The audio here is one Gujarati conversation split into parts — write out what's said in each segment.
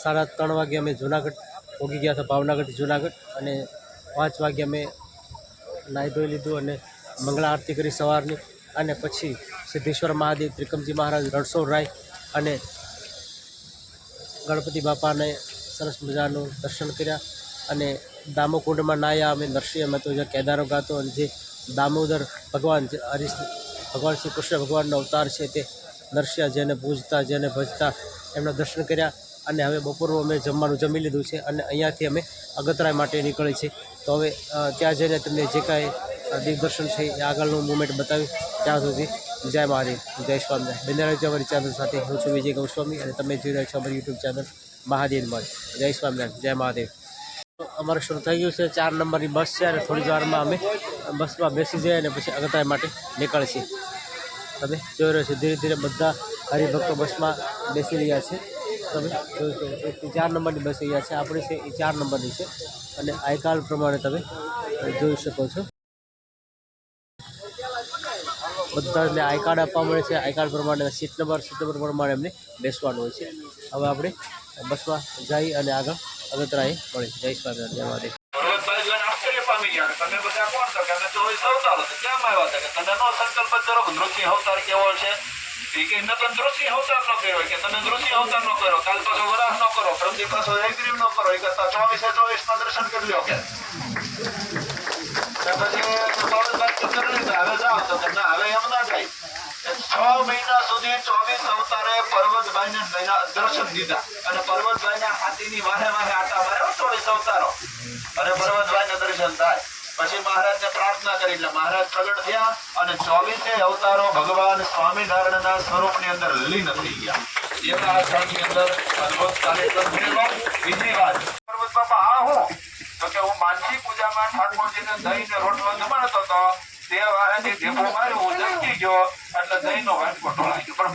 साढ़े 3 वागे अमे जूनागढ़ पहुँची गया था, भावनगर थी जूनागढ़। अने 5 वागे अमे नाई धोई लीधुं अने मंगला आरती करी सवारनी। अने पछी सिद्धेश्वर महादेव, त्रिकमजी महाराज, रणछोड़राय अने गणपति बापा ने सरस मजानुं दर्शन कर्या। अने दामोकुंड में नाया अमे नरसिंह में तो जो केदारो गातो अने जे दामोदर भगवान भगवान श्री कृष्ण भगवान अवतार है ते नरसिंह जेने पूजता जेने भजता एमना दर्शन कर्या। अने हवे बपोरनुं अमे जमवानुं जमी लीधुं छे अने अहींयाथी अमे अगतराय माटे निकळी छे। तो हवे त्यां जईने तमने जे कांई दिग्दर्शन छे ए आगळनुं मूवमेंट बताव्युं। त्यां सुधी जय महादेव, जय स्वामिनारायण। बने रहिजो अमारी चैनल साथे। हूँ छुं विजय गोस्वामी अने तमे जोई रह्या छो अमारी यूट्यूब चैनल महादेव मठ। जय स्वामिनारायण, जय महादेव। तो अमारे शुरू थई गयुं छे। 4 नंबरनी बस छे अने थोड़ी वारमां अमे बसमां बेसी जईए अने पछी अगतराय माटे निकळीए। तमे जोई रह्या छो धीरे धीरे बधा हरिभक्तो बसमां बेसी रह्या छे। तमे जोई शको 4 नंबरनी बस अहींया छे, आपणी छे ए 4 नंबरनी छे अने आई कार्ड प्रमाणे तमे जोई शको छो। बधाने आई कार्ड आपवा मळे छे। आई कार्ड प्रमाणे सीट नंबर प्रमाणे एमने बेसवानुं होय छे। हवे आपणे बसमां जई अने आगळ अगतराए मळीए। जय स्वामिनारायण, जय महादेव। आश्चर्य पामी गया तमे बधा कोण છો કે અમે તો અવતાર હતો કેમ આવ્યા હતા કે તમે નો સંકલ્પ કરો નૃસિંહ અવતાર કેવો છે કે ન તો નૃસિંહ અવતાર નો કર્યો કે તમે નૃસિંહ અવતાર નો કરો કાલ પાછો વરાહ નો કરો પ્રતિ પાછો એગ્રીવ નો કરો એ કરતા 24/24 ના દર્શન કરી લ્યો કે પછી 24 હવે જાઓ તો ના હવે એમ ના જાય 6 મહિના સુધી 24 અવતારે પર્વતભાઈને દર્શન દીધા અને પર્વતભાઈના હાથીની વાહે વાહે આટા માર્યો 24 અવતારો અને પર્વતભાઈને દર્શન થાય। પછી મહારાજને પ્રાર્થના કરી એટલે મહારાજ પ્રગટ થયા અને 24 અવતારો ભગવાન સ્વામિનારાયણના સ્વરૂપની અંદર લીન થઈ ગયા। એના ક્ષણની અંદર અદ્ભુત કાર્યક્રમ થયેલો। બીજી વાત પર્વત બાપા આ હું તો કે હું માનસી પૂજામાં ઠાકોરજીને દહીંને રોટલો જમાડતો હતો તે વાળાથી ઢેબો માર્યો હું જમતી ગયો એટલે દહીંનો વાટકો ઢોળાઈ ગયો પણ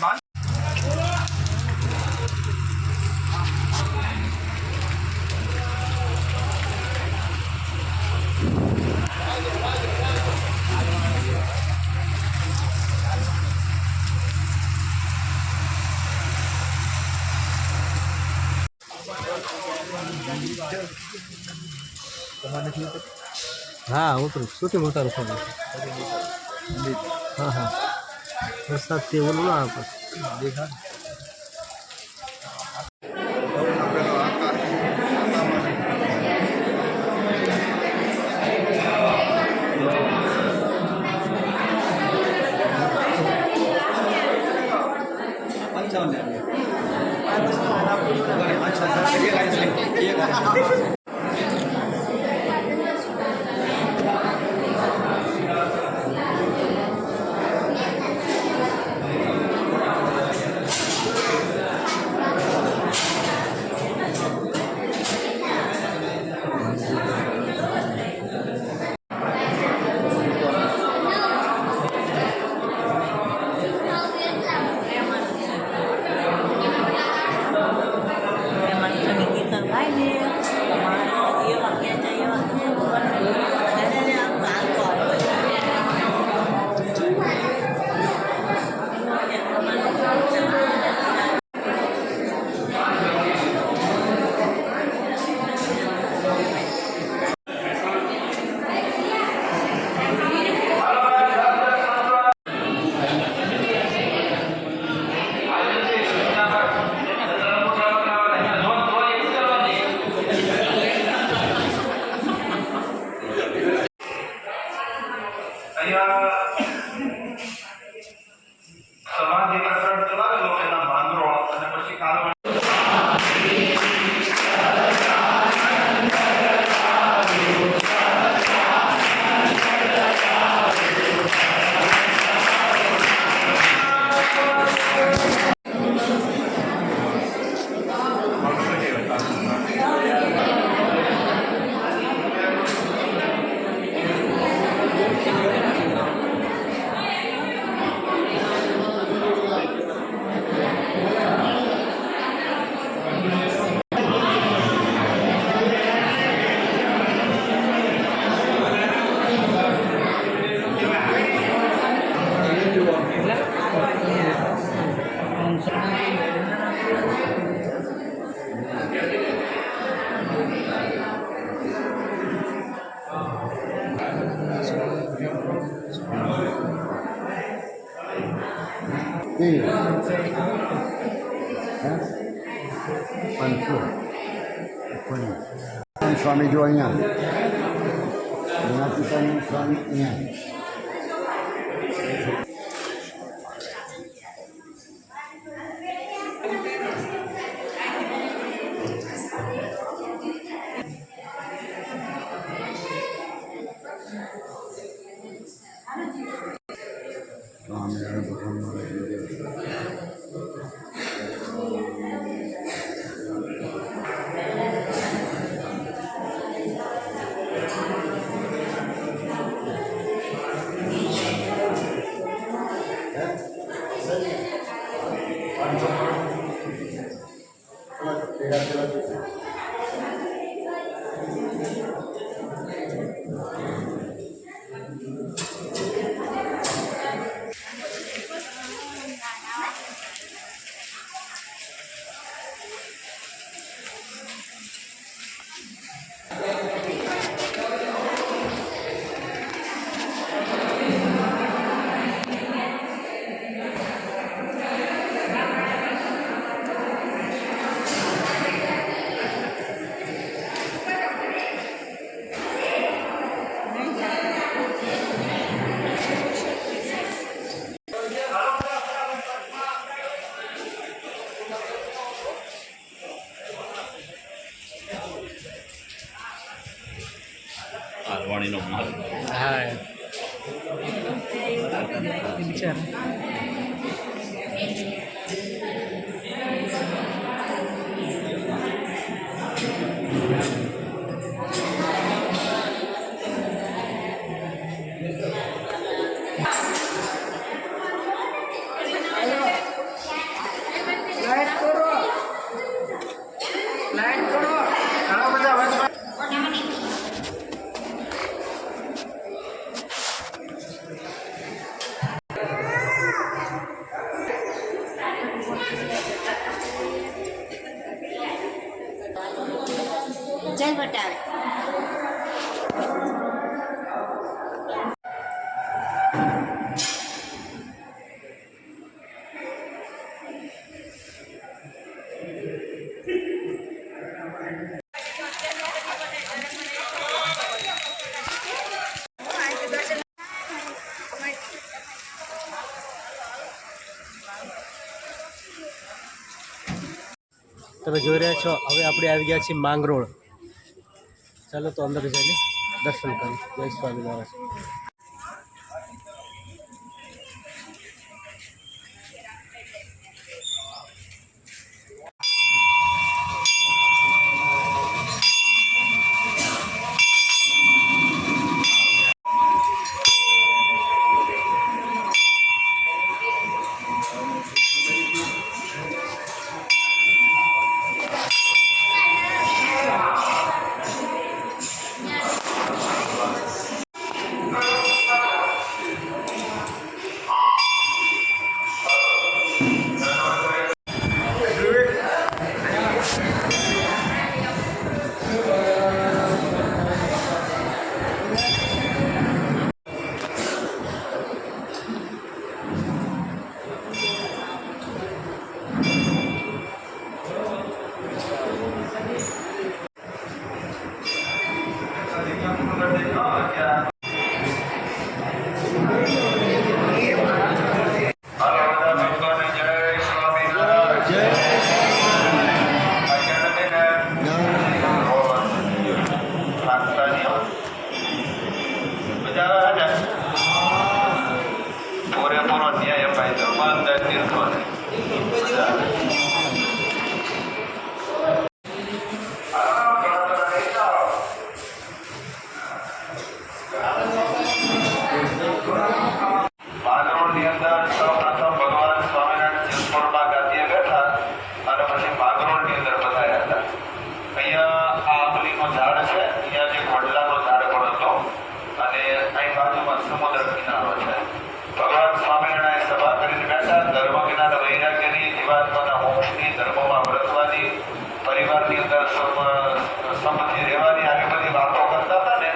हाँ उतरू शूटिंग उतारू फोन। हाँ हाँ वरसाद से बोलो ना आप देखा સ્વામી જો અહીંયા જ્ઞાતિકાનું સ્વામી અહીંયા સ્વામિનારાયણ વાણીનો માલ હા બિચારા જય વટાવે તમે જોઈ રહ્યા છો હવે આપણે આવી ગયા છીએ માંગરોળ. ચાલો તો અંદર જઈને દર્શન કરી. જય સ્વામિનારાયણ. જીવાત્માના મોક્ષની, ધર્મમાં વર્તવાની, પરિવારની અંદર સંમતિ રહેવાની આવી બધી વાતો કરતા હતા ને,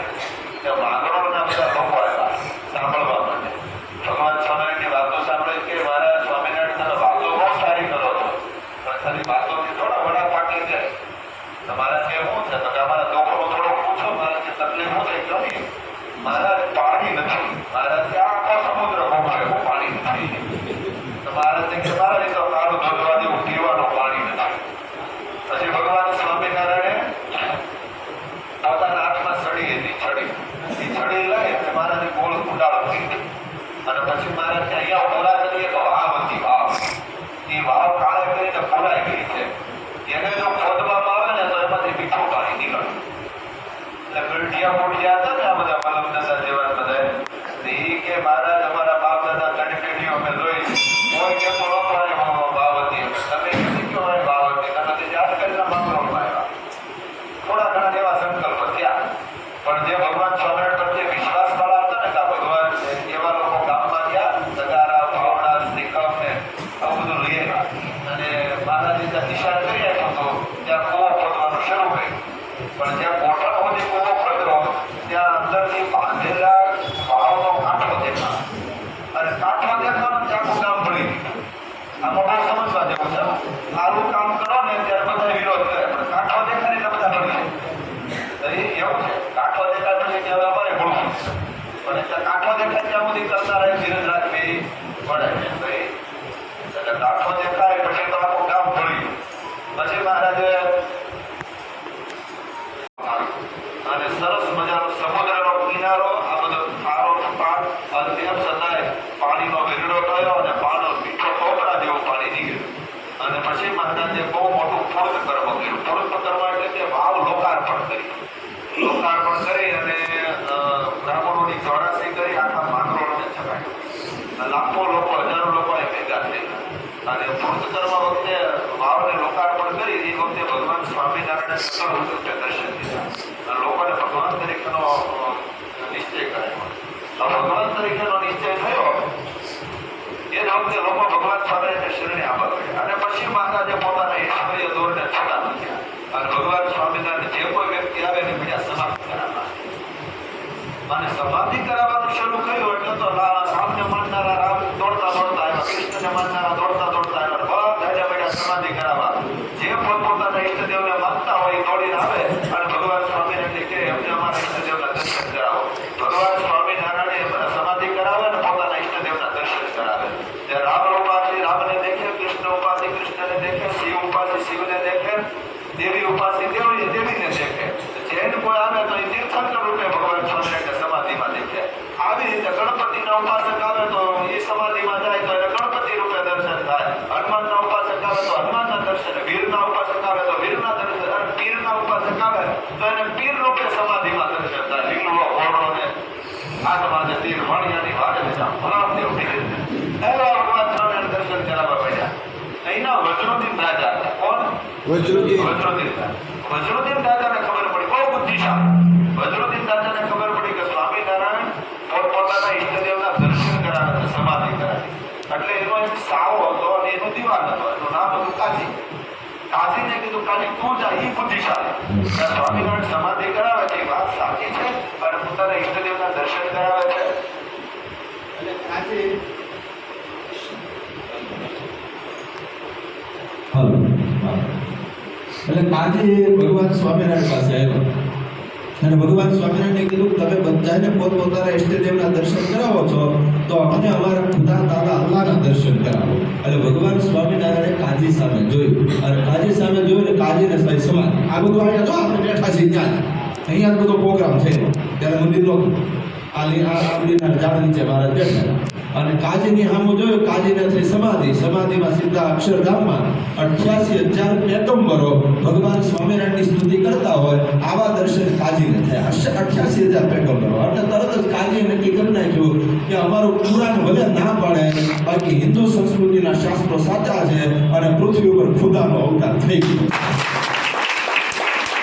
તે માંગરોળના બધા લોકો આવ્યા સાંભળવા માટે. ભગવાન સ્વામિનારાયણની વાતો સાંભળે કે મારા સ્વામિનારાયણ તમે વાતો બહુ સારી કરો છો, પણ ખાલી વાતોથી થોડા વડા પાકી જાય. તમારા જે શું છે તો કે અમારા દુઃખો થોડો પૂછો, મારા જે તકલીફ શું થઈ ગયો ને, મારા પાણી નથી, મારા ત્યાં આખો સમુદ્ર ભોગવે એવું પાણી નથી. મારા કે મારા તો કાળું ધોધવા જેવું પીવાનું પાણી નથી. પછી ભગવાન સ્વામિનારાયણે પોતાના હાથમાં છડી હતી, છડી લઈ અને મારાને ગોળ કુંડાળ કરી અને પછી મારા અહીંયા પૂરા કરીએ તો વાવ હતી, વાવ. એ વાવ કાળે કરીને પૂરાઈ ગઈ છે. એને જો ખોદવામાં આવે ને તો એમાંથી મીઠું પાણી નીકળે. એટલે ગરઢિયા મોઢિયા હતા ને આ બધા મલમ દાદા જેવા બધા, એ કે મહારાજ અમારા બાપ દાદા ત્રણ પેઢીઓ અમે જોઈ, કોઈ કે તો બાવતી, તમે કેમ કહો બાવતી, તમે તે યાદ કરીને માંગરોળમાં આવ્યા. થોડા ઘણા એવા સંકલ્પ થયા, પણ જે ભગવાન સ્વામિનારાયણ પ્રત્યે વિશ્વાસ વાળા હતા ને, કે ભગવાન એવા લોકો ગામમાં ગયા, સગારા, ભાવના, શ્રીકમ ને આવું બધું લઈ આવ્યા અને મહારાજે ત્યાં નિશાન કરી આપ્યો તો ત્યાં કૂવો ખોદવાનું શરૂ કર્યું. પણ જ્યાં કોઠા સુધી કૂવો ખોદરો ત્યાં અંદરથી બાંધેલા ભાવનો કાંઠો દેખાય અને કાંઠો દેખાવાનો ચાકુ કામ ભળી દીધું. આમાં બહુ સમજવા જેવું છે. સારું કામ કરો ને ત્યારે બધા વિરોધ કરે, પણ કાંઠો દેખાય એટલે બધા ભળી જાય. એવું છે, કાંઠો દેખાય પછી ત્યાં અમારે ભૂલવું, પણ એટલે કાંઠો દેખાય ત્યાં સુધી કરતા રહે, ધીરજ રાખવી પડે. એટલે કાંઠો દેખાય પછી તો આખું કામ ભળી. પછી મહારાજે અને સરસ મજાનો સમુદ્રનો કિનારો, આ બધો ખારો પાક અને તેમ છતાંય પાણીનો વેરડો થયો અને પાનો મીઠો ટોપરા જેવું પાણી નીકળ્યું. અને પછી મહારાજે બહુ મોટું પૂર્ત કર્મ કર્યું. પૂર્ત કર્મ એટલે કે વાવ લોકાર્પણ કરી. લોકાર્પણ કરી અને બ્રાહ્મણોની ચોરાસી કરી આખા માંગરોળને ચગાડ્યું. લાખો લોકો, હજારો લોકો ભેગા થયા અને પૂર્ત કર્મ વખતે વાવને લોકાર્પણ કરી એ વખતે ભગવાન સ્વામિનારાયણે સકળ રૂપે દર્શન દીધા. લોકોને ભગવાન તરીકેનો નિશ્ચય કરાયો. ભગવાન તરીકેનો નિશ્ચય થયો એ વખતે લોકો ભગવાન સ્વામિનારાયણને શરણે આવવા ગયા. અને પછી મહારાજે પોતાના ઈશ્વરીય દોરને છૂટા મૂક્યા અને ભગવાન સ્વામિનારાયણ જે કોઈ વ્યક્તિ આવે ને બીજા સમાધિ કરાવવા. અને સમાધિ કરાવવાનું શરૂ કર્યું એટલે તો રામને માનનારા રામ દોડતા દોડતા આવ્યા, કૃષ્ણને માનનારા દોડતા દોડતા આવ્યા, બધા બેઠા સમાધિ કરાવવા. જે પોતપોતાના ઈષ્ટદેવને માનતા હોય એ દોડીને આવે અને ભગવાન સ્વામિનારાયણ કે અમને અમારા ઈષ્ટદેવના દર્શન કરાવો. ભગવાન સ્વામિનારાયણ સમાધિ કરાવે અને પોતાના ઈષ્ટદેવના દર્શન કરાવે. ત્યારે રામ ઉપાધિ રામને દેખે, કૃષ્ણ ઉપાધિ કૃષ્ણને દેખે, શિવ ઉપાધિ શિવને દેખે, દેવી ઉપાધિ દેવીને દેખે. જૈન કોઈ આવે તો એ તીર્થંકર રૂપે ભગવાન સ્વામિનારાયણ સમાધિમાં દેખે. આવી રીતે ગણપતિના ઉપાસક આવે તો એ સમાધિમાં જાય તો એને ગણપતિ રૂપે દર્શન થાય. હનુમાનના ઉપાસક આવે તો હનુમાનના દર્શન, વીરના ઉપાસક આવે તો વીરના દર્શન, અને પીરના ઉપાસક આવે તો એને પીર રૂપે સમાધિમાં દર્શન થાય. લીલો ઘોડો ને હાથમાં જે તીર વાણિયાની વાગે ભલામદેવ પીર એવા ભગવાન સ્વામિનારાયણ દર્શન કરાવવા પડ્યા. અહીંના વજ્રોદીન રાજા હતા. કોણ? વજ્રોદીન રાજા. વજ્રોદીન રાજાને ખબર પડી, બહુ બુદ્ધિશાળી. વજ્રોદીન રાજાને ખબર પડી કે સ્વામિનારાયણ પોતપોતાના ઈષ્ટદેવના દર્શન કરાવે છે, સમાધિ કરાવે. એટલે એનો એક સાવો હતો અને એનો દીવાન હતો, એનું નામ હતું કાજી. કાજીને કીધું કાજી તું જા, એ બુદ્ધિશાળી. સ્વામિનારાયણ સમાધિ કરાવે છે, એ વાત સાચી છે અને પોતાના ઈષ્ટદેવના દર્શન કરાવે છે. એટલે કાજી એટલે કાજી ભગવાન સ્વામિનારાયણ પાસે આવ્યો અને ભગવાન સ્વામિનારાયણને કીધું તમે બધાને પોતપોતાના ઈષ્ટદેવના દર્શન કરાવો છો તો અમને અમારા ખુદા દાદા અલ્લાહના દર્શન કરાવો. એટલે ભગવાન સ્વામિનારાયણે કાજી સામે જોયું અને કાજી સામે જોયું ને કાજીને ભાઈ સમાધિ. આ બધું અહીંયા જો આપણે બેઠા છીએ ત્યાં અહીંયા બધો પ્રોગ્રામ થયો ત્યારે મંદિર નહોતું. આ મંદિરના ઝાડ નીચે મહારાજ બેઠા અને કાજીની સામું જોયું, કાજીને થઈ સમાધિ. સમાધિમાં સીધા અક્ષરધામમાં 88,000 પેગંબરો ભગવાન સ્વામિનારાયણની સ્તુતિ કરતા હોય આવા દર્શન કાજીને થયા. 88,000 પેગંબરો. એટલે તરત જ કાજીએ નક્કી કરી નાખ્યું કે અમારું પુરાણ ભલે ના પડે, બાકી હિન્દુ સંસ્કૃતિના શાસ્ત્રો સાચા છે અને પૃથ્વી ઉપર ખુદાનો અવતાર થઈ ગયો.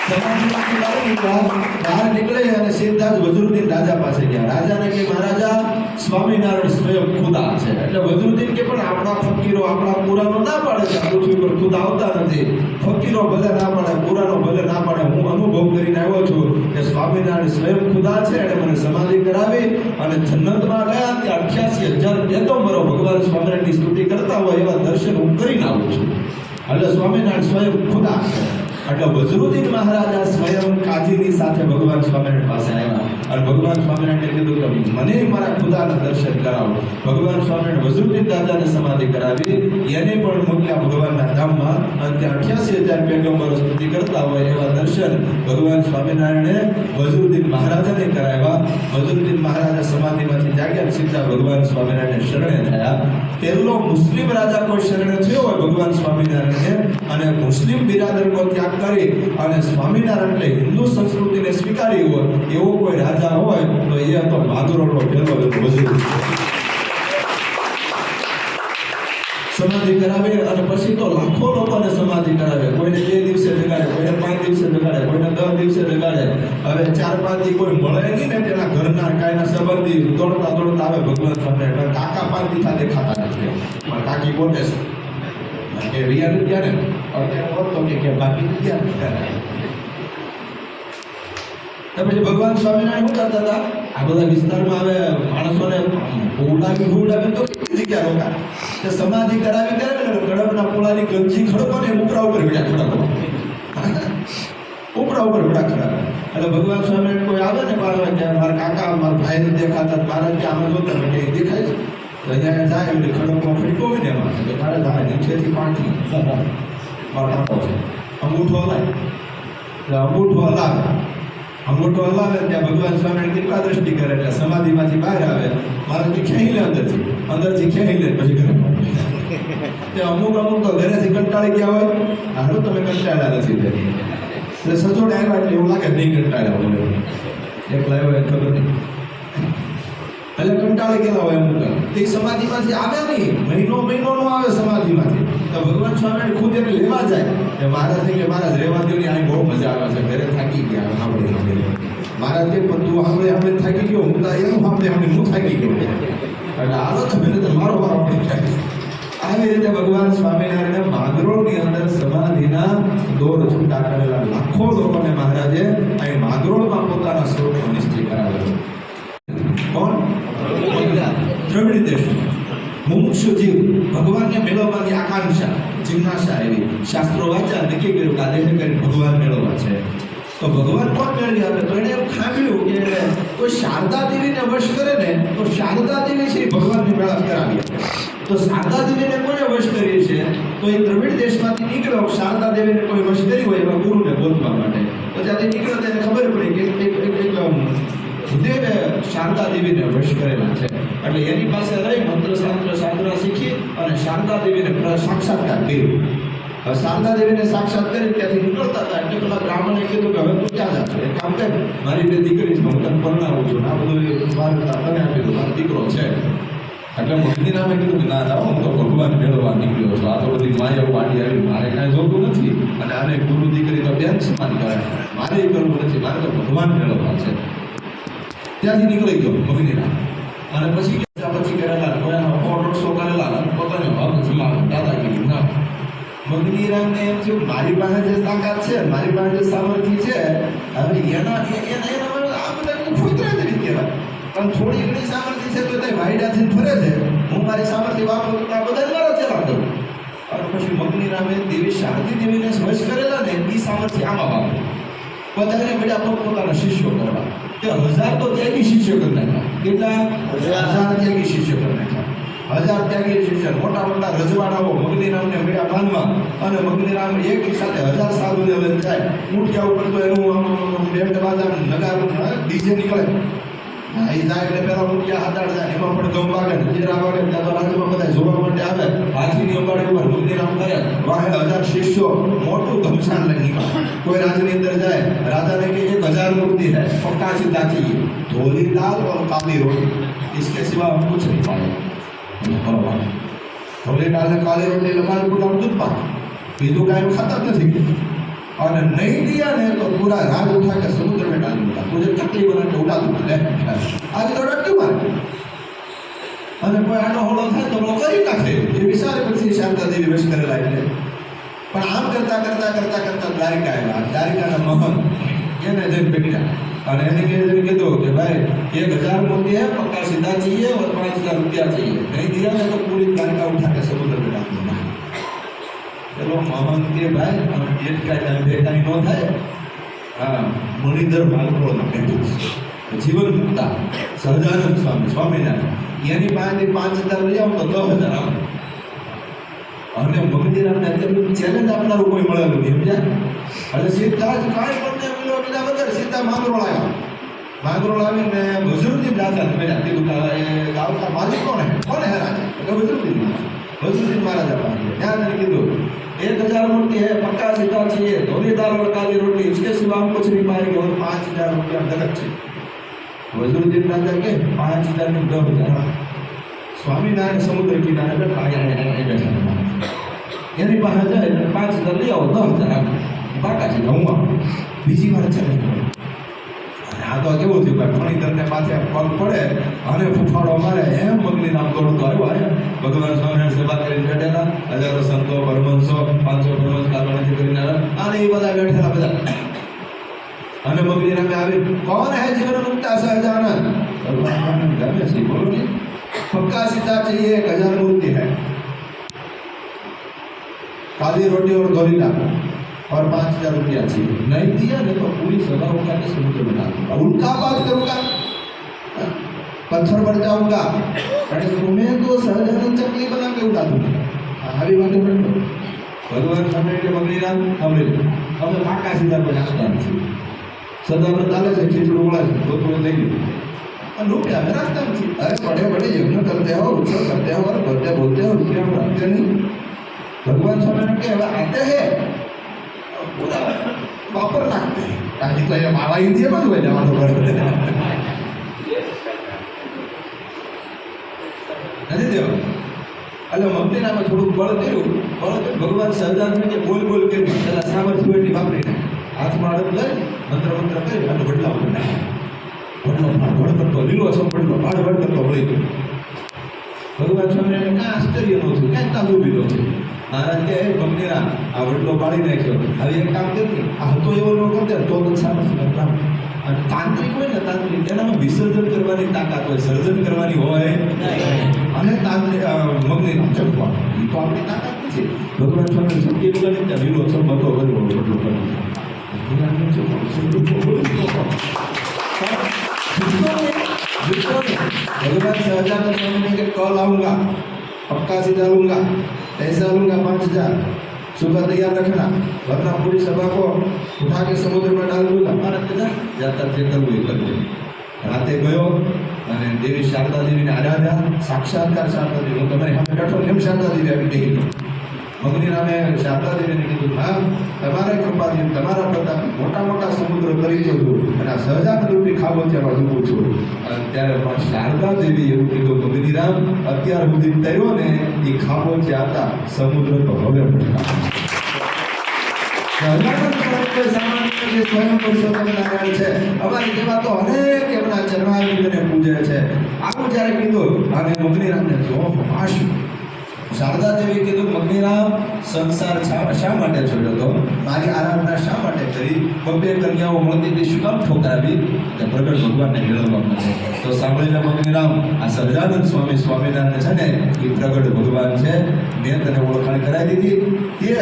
સમાધિમાંથી બહાર નીકળ્યા. બહાર નીકળે અને સીધા જ વજરુદ્દીન રાજા પાસે ગયા. રાજાને કે મહારાજા સ્વામિનારાયણ સ્વયં ખુદા છે. એટલે વજરુદ્દીન કે પણ આપણા ફકીરો આપણા પુરાણો ના પાડે છે આ પૃથ્વી પર ખુદા આવતા નથી. ફકીરો ભલે ના પાડે, પુરાણો ભલે ના પાડે, હું અનુભવ કરીને આવ્યો છું કે સ્વામિનારાયણ સ્વયં ખુદા છે. એને મને સમાધિ કરાવી અને જન્નતમાં ગયા ત્યાં 88,000 પેગમ્બરો ભગવાન સ્વામિનારાયણની સ્તુતિ કરતા હોય એવા દર્શન હું કરીને આવું છું. એટલે સ્વામિનારાયણ સ્વયં ખુદા છે. એટલે વજરુદ્દીન મહારાજા સ્વયં કાજીની સાથે ભગવાન સ્વામિનારાયણ પાસે આવ્યા અને ભગવાન સ્વામિનારાયણને કીધું કે મને મારા ખુદાના દર્શન કરાવો. ભગવાન સ્વામિનારાયણ વજરુદ્દીન દાદાને સમાધિ કરાવી, એને પણ મોકલ્યા ભગવાનના ધામમાં અને ત્યાં 88,000 પેગમ્બરો સ્તુતિ કરતા હોય એવા દર્શન ભગવાન સ્વામિનારાયણે વજરુદ્દીન મહારાજાને કરાવ્યા. વજરુદ્દીન મહારાજા સમાધિમાંથી જાગ્યા, સીધા ભગવાન સ્વામિનારાયણને શરણે થયા. પહેલો મુસ્લિમ રાજા કોઈ શરણે થયો હોય ભગવાન સ્વામિનારાયણને અને મુસ્લિમ બિરાદરનો ત્યાગ કરી અને સ્વામિનારાયણ એટલે હિન્દુ સંસ્કૃતિને સ્વીકારી હોય એવો કોઈ રાજા હોય તો એ હતો માગરોળનો પહેલો વજરુદ્દીન. સમાધિ કરાવે અને પછી તો લાખો લોકોને સમાધિ કરાવે. કોઈને 2 દિવસે જગાડે, કોઈને 5 દિવસે જગાડે, કોઈને 10 દિવસે જગાડે. હવે 4-5 દી કોઈ મળે નહીં ને તેના ઘરના કાયના સંબંધી દોડતા દોડતા આવે ભગવાન સામે. કાકા 5 દીઠા દેખાતા નથી પણ કાકી બોલે છે કે રિયા ને ત્યારે અત્યારે બોલતો કે બાકી ત્યારે પછી ભગવાન સ્વામિનારાયણ શું કરતા હતા? આ બધા વિસ્તારમાં આવે માણસોને ઉડાવી તો કેટલી જગ્યા રોકા તે સમાધિ કરાવી ત્યારે ને કડબના પોળાની ગંજી ખડકો ને ઉપરા ઉપર ભીડા ખડકો ઉપરા ઉપર ભીડા ખડકો. એટલે ભગવાન સ્વામિનારાયણ કોઈ આવે ને મારા કે મારા કાકા મારા ભાઈને દેખાતા મારા કે આમાં જોતા કે દેખાય છે તો અહીંયા જાય એટલે ખડકો ફીટકો હોય ને એમાં તો મારે જાય નીચેથી પાણી ટાંકો છે અંગૂઠો હલાય એટલે અંગૂઠો હલાવે. અંગૂઠો હલાવે ત્યાં ભગવાન સ્વામિનારાયણ કૃપા દ્રષ્ટિ કરે એટલે સમાધિમાંથી બહાર આવે. મારાથી ખેંચી લે અંદરથી ખેંચી લે પછી ઘરે તે અમુક તો ઘરેથી કંટાળી ગયા હોય. હાલો તમે કંટાળ્યા નથી એટલે સચોટ આવ્યા એટલે એવું લાગે નહીં કંટાળ્યા બોલે એકલા આવ્યો ખબર નહીં એટલે કંટાળી ગયેલા હોય અમુક તે સમાધિમાંથી આવે નહીં, મહિનો નો આવે સમાધિમાંથી. તો ભગવાન સ્વામિનારાયણ ખુદ એને લેવા જાય કે મહારાજ કે મહારાજ રહેવા દો ને, અહીં બહુ મજા આવે છે, ઘરે થાકી ગયા સાંભળી મહારાજ કે પણ તું આપણે થાકી ગયો, હું તો એનું સાંભળે હું થાકી ગયો એટલે આવો તમે તો મારો વારો પડી જાય. આવી રીતે ભગવાન સ્વામિનારાયણ માગરોળની અંદર સમાધિના દોર છૂટા કરેલા લાખો લોકોને મહારાજે અહીં માગરોળમાં પોતાના સ્વરૂપનો નિશ્ચય કરાવેલો. કોણ? દ્રવિડ દેશ મુમુક્ષુ જીવ ભગવાનને મેળવવાની આકાંક્ષા જિજ્ઞાસા એવી શાસ્ત્રો વાંચ્યા નક્કી કર્યું કે આ દેહ કરીને ભગવાન મેળવવા છે. તો ભગવાન કોણ મેળવી આપે? તો એને એવું ખાવ્યું કે કોઈ શારદા દેવીને વશ કરે ને તો શારદા દેવી છે ભગવાનની મેળા કરાવી. તો શારદા દેવીને કોને વશ કરી છે? તો એ દ્રવિડ દેશમાંથી નીકળ્યો, શારદા દેવીને કોઈ વશ કરી હોય એવા ગુરુને બોલવા માટે. તો જ્યારે નીકળ્યો તેને ખબર પડી કે ભૂદેવે શારદા દેવીને વશ કરેલા છે. એટલે એની પાસે રહી મંત્ર શાસ્ત્ર શીખી અને શારદા દેવીને સાક્ષાત્કાર કર્યો. હવે શારદા દેવીને સાક્ષાત કરી ત્યાંથી નીકળતા હતા એટલે પેલા બ્રાહ્મણે કીધું કે હવે તું ક્યાં જા છો? એક કામ કર, મારી બે દીકરી છે, હું તને પરણાવું છું, આ બધું તને આપી દઉં, મારો દીકરો છે. એટલે મંદિર નામે કીધું કે ના ના હું તો ભગવાન મેળવવા નીકળ્યો છું, આ તો બધી માયા વાડી આવી, મારે કાંઈ જોતું નથી અને આને ગુરુ દીકરી તો બેન સમાન કરે, મારે એ કરવું નથી, મારે તો ભગવાન મેળવવા છે. ત્યાંથી નીકળી ગયો મગનીરામ અને પછી કરેલા કોઈના 100-150 કરેલા અને પોતાને હક જમાવે દાદાગીરી ના. મગનીરામને એમ થયું મારી પાસે જે તાકાત છે, મારી પાસે જે સામર્થ્ય છે, હવે એના આ બધા ખોતરા જ રીતે કહેવાય. પણ થોડી ઘણી સામર્થ્ય છે તો તે વાયડાથી ફરે છે, હું મારી સામર્થ્ય વાપરું તો આ બધા મારા ચેલા કરું. અને પછી મગનીરામે દેવી શારદી દેવીને વશ કરેલા ને એ સામર્થ્ય આમાં વાપર્યું. બધાને બધા પોતપોતાના શિષ્યો કરવા. તે 1000 તો ત્યાગી શિષ્ય કરી નાખ્યા. કેટલા? 1000 ત્યાગી શિષ્ય કરી નાખ્યા. 1000 ત્યાગી શિષ્ય મોટા મોટા રજવાડાઓ મગનીરામને મેળા બાંધવા અને મગનીરામ એક સાથે 1000 સાધુને લઈને જાય. ઊંટિયા ઉપર તો એનું બેન્ડ વાજા નગારું ડીજે નીકળે. એ જાય એટલે પેલા ઊંટિયા હાથાડ જાય, એમાં પણ ગમ વાગે જેરા વાગે ત્યાં તો રાજમાં બધા જોવા માટે આવે. હાથીની અંબાડી ઉપર મગનીરામ કરે, વાહે 1000 શિષ્યો મોટું ધમસાણ લઈને નીકળે. કોઈ રાજની અંદર જાય, રાજાને કે 1000 મૂર્તિ है, पक्का सीधा चाहिए, धोली दाल और काली रोटी, इसके सिवा हम कुछ नहीं पाए. धोली दाल ने काली रोटी लमाल गुलाब दूध पा, બીજું કાંઈ ખાતા જ નથી. और नहीं दिया ने तो पूरा राग उठा के समुद्र में डाल दूंगा, मुझे चकली बना के उड़ा दूंगा। ले आज तो डर क्यों मारे? અને કોઈ આનો હોળો થાય તો લોકો કરી નાખે એ વિચાર પછી શારદાદેવી વેશ કરેલા એટલે પણ આમ કરતા કરતા કરતા કરતા દ્વારિકા આવ્યા. દ્વારિકાના મહંત એને જઈને પકડ્યા અને એને કીધું કે ભાઈ 1000 મોતી है, पक्का सीधा चाहिए और 5000 रुपया चाहिए, नहीं दिया मैं तो पूरी द्वारिका उठा के समुद्र में डाल दूंगा। चलो महंत के भाई पेट का बेकारी न થાય. हाँ मुनिधर मालको जीवन मुक्ता સહજાનંદ સ્વામી સ્વામિનારાયણ એની પાસેથી 5000 લઈ આવો તો 10000 આપો. અને મગનીરામને અત્યારે ચેલેન્જ આપનારું કોઈ મળેલું નહીં સમજ્યા. એટલે સીધા જ કાંઈ પણ પેલો બીજા વગર સીધા માંગરોળ આવ્યા. માંગરોળ આવીને વઝીરુદ્દીન રાજા મેળા કીધું કે એ ગામના માલિક કોને હે રાજા? એટલે વઝીરુદ્દીન મહારાજા પાસે ત્યાં એને કીધું 1000 मोती है, पक्का सीधा चाहिए, धोनी दाल और काली रोटी, इसके सिवा हम कुछ नहीं पाएंगे और 5000 रुपया नगद चाहिए. वज़ीरुद्दीन राजा के 5000 में 10000. स्वामीनारायण समुद्र किनारे बैठा बैठा यानी 5000 5000 ले आओ 10000 आप बाका છે હું બીજી વાર ચલે. આ તો કેવું થયું ભાઈ ફણીધરને માથે પગ પડે અને ફૂફાડો મારે એમ મગની નામ દોડતો આવ્યો. ભગવાન સ્વામિનારાયણ સભા કરીને બેઠેલા હજારો સંતો પરમહંસો 500 પરમહંસ કાલવાથી કરીને અને એ બધા બેઠેલા બધા અને મગની નામે આવી કોણ હે જીવન મુક્તા સહજાનંદ? ભગવાન ગમે છે બોલો ને पक्का सीधा चाहिए 1000 मूर्ति है, काली रोटी और धोनी दाल और 5000 रुपया चाहिए, नहीं दिया नहीं तो पूरी सभा उठा के समुद्र में डाल दूंगा, उल्टा बात करूंगा, पत्थर पर जाऊंगा अरे तुम्हें तो सहजानंद चकली बना के उड़ा दूंगा. આવી વાતો કરતો ભગવાન સામે કે મગનીરામ અમે પાકા સીધા પર નાખતા નથી. સદાવ્રત ચાલે છે, ખીચડું ઉળાય છે, ધોતું થઈ ગયું लोग क्या में रास्ता नहीं. अरे बड़े बड़े यज्ञ करते हो, उत्सव करते हो और बोलते बोलते हो, रुपया हम रखते नहीं. भगवान स्वामी के आते हैं पूरा वापर नाखते हैं ताकि तो ये मावा इंडिया में हुए जमानो पर नहीं देव. એટલે મગનીરામે થોડુંક બળ કર્યું. ભગવાન સહજાનંદ કે બોલ બોલ કરી પેલા સામર્થ્ય એટલી વાપરીને હાથમાં અડપ લઈ મંત્ર મંત્ર કરી અને વડલા ઉપર નાખ્યા. વડ કરતો લીલો સંપડલો ભાડ કરતો વળી ગયો. ભગવાન સ્વામિનારાયણ કાંઈ આશ્ચર્ય નહોતું, ક્યાંય તાંબુ બીધો છે. મહારાજ કે મગનીરામ આ વડલો પાડી નાખ્યો, હવે એક કામ કરતી આ હતો એવો ન કરતે તો સામર્થ્ય કામ. અને તાંત્રિક હોય ને તાંત્રિક એનામાં વિસર્જન કરવાની તાકાત હોય, સર્જન કરવાની હોય. અને તાંત્રિક મગનીરામ ચંપવા એ તો આપણી તાકાત નથી. ભગવાન સ્વામી શક્તિ બોલાવી ત્યાં લીલો સંપતો કર્યો વડલો કર્યો. भगवान सहजानंद स्वामी ने कल आऊंगा, पक्का सीधा लूंगा, पैसा लूंगा 5000, सुबह तैयार रखना वरना पूरी सभा को उठा के समुद्र में डाल दूंगा. मारा कदा जाता थे करવું એ કરજો. રાતે ગયો અને દેવી શારદાદેવીને આરાધ્યા. સાક્ષાત્કાર શારદાદેવી હું તમારી સામે બેઠો એમ શારદાદેવી આવી ગઈ. મગનીરામે શારદાદેવીને કીધું હા તમારા કૃપાથી તમારા પ્રતાપ મોટા મોટા સમુદ્ર કરી દઉં છું અને આ સહજાનંદ રૂપી ખાબોચિયામાં ડૂબું છું. ત્યારે પણ શારદાદેવી એવું કીધું મગનીરામ અત્યાર સુધી તર્યો ને એ ખાબોચિયા હતા, સમુદ્ર તો હવે ભટકા. સ્વયં પુરુષોત્તમ નારાયણ છે, અમારી જેવા તો અનેક એમના ચરણારવિંદને પૂજે છે. આવું જ્યારે કીધું અને મગનીરામને જો આશું શારદા દેવી કીધું મગનીરામ સંસાર શા માટે છોડ્યો હતો, મારી આરાધના શા માટે કરી, બબ્બે કન્યાઓ મળતી હતી શું કામ ઠોકરાવી? પ્રગટ ભગવાનને મેળવવા માટે. તો સાંભળીને મગનીરામ આ સહજાનંદ સ્વામી સ્વામિનારાયણ છે ને એ પ્રગટ ભગવાન છે. મેં તને ઓળખાણ કરાવી દીધી,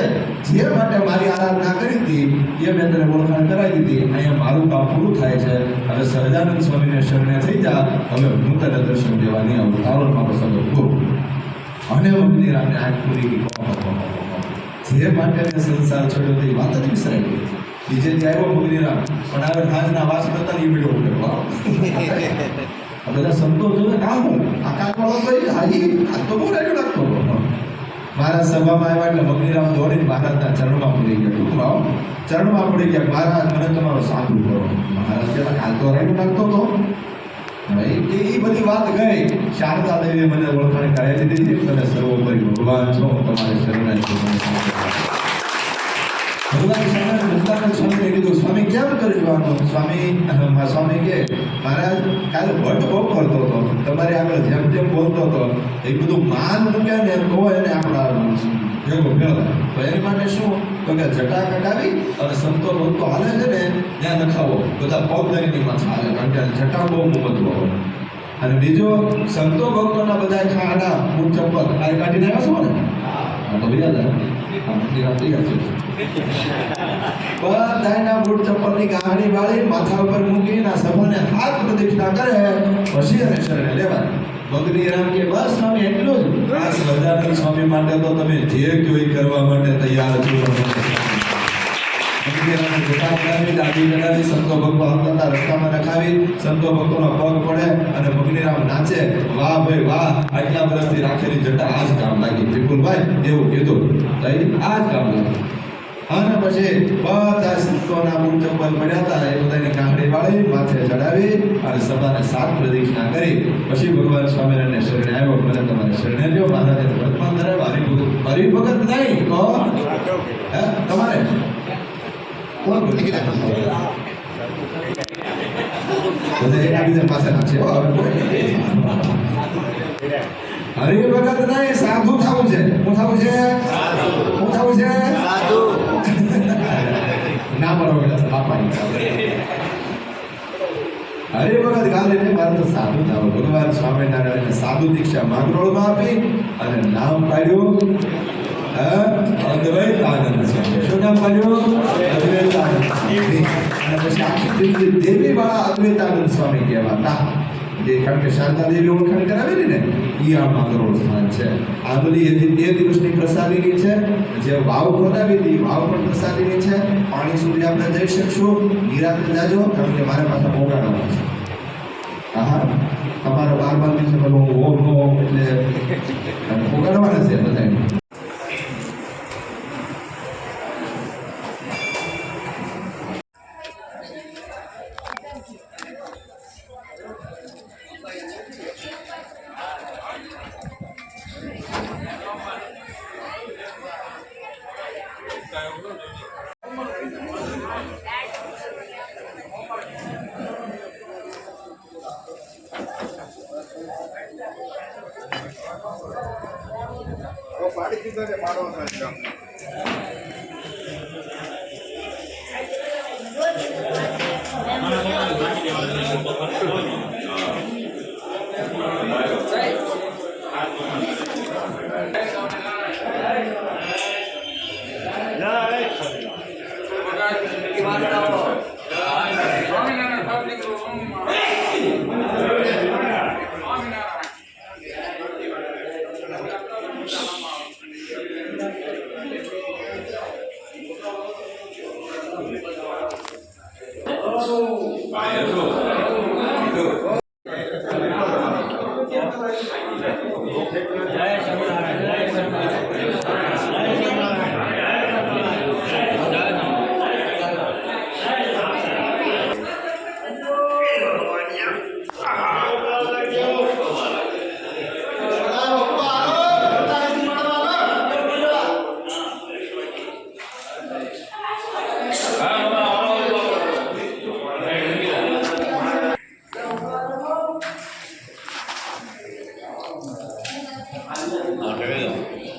જે માટે મારી આરાધના કરી હતી એ મેં તને ઓળખાણ કરાવી દીધી. અહીંયા મારું કામ પૂરું થાય છે. હવે સહજાનંદ સ્વામીને શરણે થઈ જા, હવે હું તને દર્શન દેવા નહીં આવું, તારો મારો સગો પૂરો. અને મગનીરામને આંખ પૂરી ગઈ. જે માટે મેં સંસાર છોડ્યો તે વાત જ વિસરાઈ ગઈ. બીજે ત્યાં આવ્યો મગનીરામ પણ હવે હાજના વાસ કરતા એ વિડીયો ઉઠ્યો. આ બધા સંતો જોવે કામ હું આ કાકવાળો ભાઈ હાજી આ તો બહુ રેડ્યો લાગતો. મહારાજ સભામાં આવ્યા એટલે મગનીરામ દોડીને મહારાજના ચરણમાં પડી ગયા. ટૂંકમાં ચરણમાં પડી ગયા, મહારાજ મને તમારો સાધુ કરો. મહારાજ પેલા કાલ તો રેડ્યો લાગતો હતો. એ બધી વાત ગઈ. શારદા દેવીએ મને ઓળખાણ કરાવી દીધી, તમે સર્વોપરી ભગવાન છો, તમારે શરણાઈ. ભગવાન સ્વામિનારાયણ મુક્તાનંદ સ્વામીને કીધું સ્વામી કેમ કરી જવાનું સ્વામી કે મહારાજ કાલે ભટ્ટ બહુ કરતો હતો તમારે આગળ જેમ જેમ બોલતો હતો એ બધું માન મૂકે ને તો એને આપણા ભેગો ફેરવાય તો એની માટે શું તો કે જટા કટાવી અને સંતો ભક્તો હાલે છે ને ત્યાં નખાવો બધા પગ દરીની માથે હાલે કારણ કે જટા બહુ મહત્વ હોય અને બીજો સંતો ભક્તોના બધા ખાડા બૂટ ચપ્પલ આ કાઢીને આવ્યા છો ને તો યાદ બધાના બૂટ ચપ્પલની ગાડી વાળી માથા ઉપર મૂકીને સભાને હાથ પ્રદક્ષિણા કરે પછી અને શરણે લેવાય ભગની રામ કે બસ સ્વામી એટલું જ આ સજાનંદ સ્વામી માટે તો તમે જે કયો એ કરવા માટે તૈયાર છો સંતો ભક્તો હંકારતા રસ્તામાં નખાવી સંતો ભક્તોના પગ પડે અને ભગનીરામ નાચે વાહ ભાઈ વાહ આટલા વર્ષથી રાખેલી જટા આ જ કામ લાગી વિપુલભાઈ એવું કીધું આ જ કામ લાગી અને પછી બધા સંતોના બૂટ ચપ્પલ પડ્યા હતા એ બધાની કાંકડી વાળી માથે ચડાવી અને સભાને 7 પ્રદક્ષિણા કરી પછી ભગવાન સ્વામિનારાયણને શરણે આવ્યો મને તમારે શરણે લ્યો મહારાજે વર્તમાન ધરાવ્યા હરિભગત નહીં તો તમારે કોણ બોલી બધા એના બીજા પાસે નાખશે હરિભગત નહીં સાધુ થવું છે શું થવું છે શું થવું છે સાધુ ના બરોબર બાપાની હરિભગત ગાલી ને મારે તો સાધુ થવું ભગવાન સ્વામિનારાયણ સાધુ દીક્ષા માંગરોળમાં આપી અને નામ પાડ્યું અદ્વૈતાનંદ સ્વામી શું નામ પાડ્યું અદ્વૈતાનંદ અને પછી આખી જિંદગી દેવી વાળા અદ્વૈતાનંદ સ્વામી કહેવાતા કારણ કે શારદા દેવી ઓળખાણ કરાવેલી ને એ આ માંગરોળ સ્થાન છે આ બધી એ 2 દિવસની પ્રસાદીની છે જે વાવ ખોદાવી હતી વાવ પણ પ્રસાદીની છે પાણી સુધી આપણે જઈ શકશું નિરાતે જાજો કારણ કે મારે પાછા પોગાડવાના છે હા તમારે 12 દિવસે પેલો ઓમ નો એટલે પોગાડવાના છે બધાને પાડી દીધો છે પાડો થાય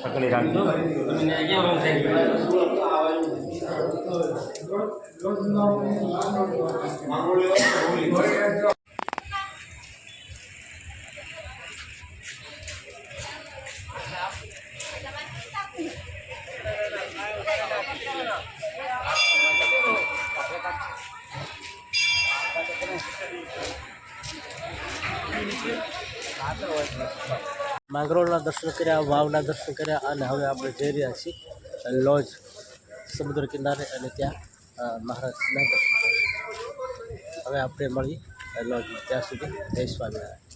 પકડી રાખજો માંગરોળના દર્શન કર્યા વાવના દર્શન કર્યા અને હવે આપણે જઈ રહ્યા છીએ લોજ સમુદ્ર કિનારે અને ત્યાં મહારાજના દર્શન કર્યા હવે આપણે મળીએ લોજમાં ત્યાં સુધી જય સ્વામિનારાયણ.